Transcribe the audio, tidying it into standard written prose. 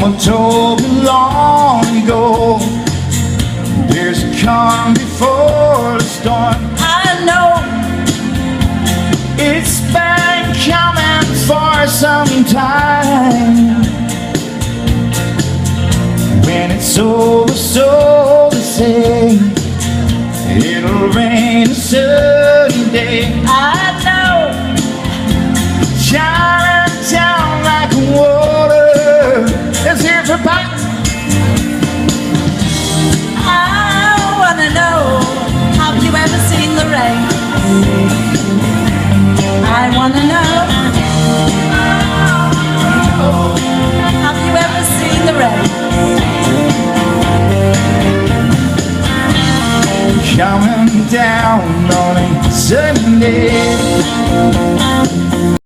Someone told me long ago, there's a calm before the storm. I know it's been coming for some time. When it's over, so they say, it'll rain a sunny day. I know, shining down like water. Let's hear it for Pop. I wanna know, have you ever seen the rain? I wanna know, have you ever seen the rain? Coming down on a Sunday.